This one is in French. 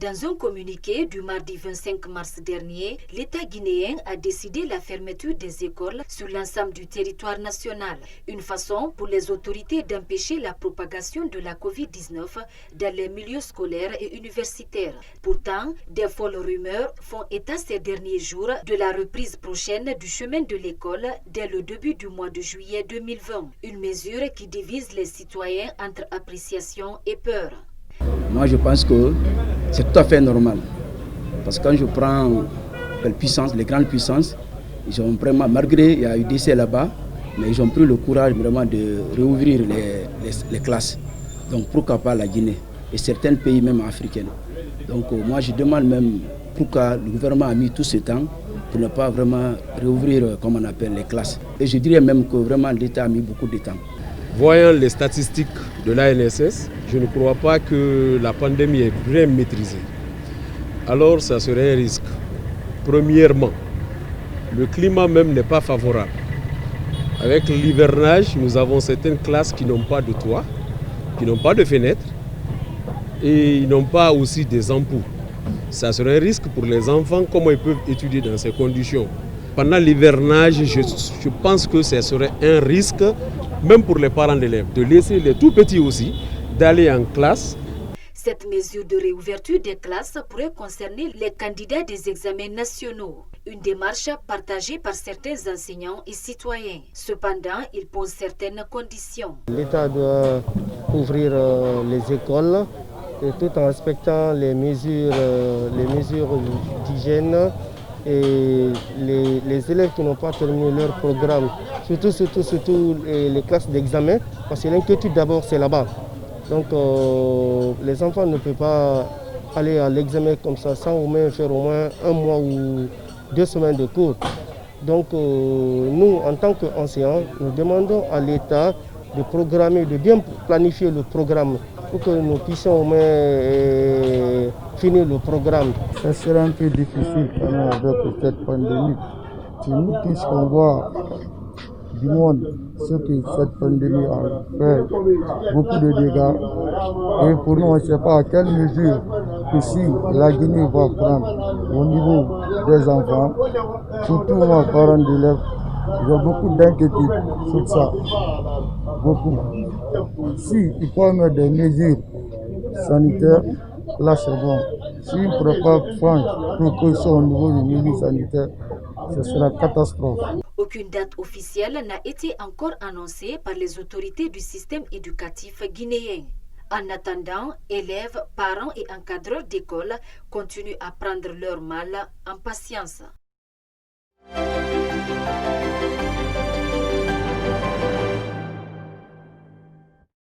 Dans un communiqué du mardi 25 mars dernier, l'État guinéen a décidé la fermeture des écoles sur l'ensemble du territoire national. Une façon pour les autorités d'empêcher la propagation de la Covid-19 dans les milieux scolaires et universitaires. Pourtant, des folles rumeurs font état ces derniers jours de la reprise prochaine du chemin de l'école dès le début du mois de juillet 2020. Une mesure qui divise les citoyens entre appréciation et peur. Moi, je pense que c'est tout à fait normal. Parce que quand je prends les grandes puissances, ils ont vraiment, malgré il y a eu des décès là-bas, mais ils ont pris le courage vraiment de réouvrir les classes. Donc pourquoi pas la Guinée et certains pays même africains. Donc moi, je demande même pourquoi le gouvernement a mis tout ce temps pour ne pas vraiment réouvrir, comme on appelle, les classes. Et je dirais même que vraiment l'État a mis beaucoup de temps. Voyant les statistiques de l'ANSS, je ne crois pas que la pandémie est bien maîtrisée. Alors ça serait un risque. Premièrement, le climat même n'est pas favorable. Avec l'hivernage, nous avons certaines classes qui n'ont pas de toit, qui n'ont pas de fenêtres et ils n'ont pas aussi des ampoules. Ça serait un risque pour les enfants, comment ils peuvent étudier dans ces conditions. Pendant l'hivernage, je pense que ce serait un risque, même pour les parents d'élèves, de laisser les tout petits aussi, d'aller en classe. Cette mesure de réouverture des classes pourrait concerner les candidats des examens nationaux, une démarche partagée par certains enseignants et citoyens. Cependant, il pose certaines conditions. L'État doit ouvrir les écoles et tout en respectant les mesures d'hygiène et les élèves qui n'ont pas terminé leur programme, surtout les classes d'examen, parce que l'inquiétude d'abord c'est là-bas. Donc les enfants ne peuvent pas aller à l'examen comme ça sans au moins faire au moins 1 mois ou 2 semaines de cours. Donc nous, en tant qu'enseignants, nous demandons à l'État de programmer, de bien planifier le programme pour que nous puissions au moins finir le programme. Ça sera un peu difficile avec cette pandémie. C'est nous tous qu'on voit du monde, ce que cette pandémie a fait, beaucoup de dégâts. Et pour nous, on ne sait pas à quelle mesure que si la Guinée va prendre au niveau des enfants, surtout moi, parents d'élèves, j'ai beaucoup d'inquiétude sur ça. Beaucoup. Si il faut mettre des mesures sanitaires, là c'est bon. S'il ne pourrait pas prendre précaution au niveau des mesures sanitaires, ce sera catastrophe. Aucune date officielle n'a été encore annoncée par les autorités du système éducatif guinéen. En attendant, élèves, parents et encadreurs d'école continuent à prendre leur mal en patience.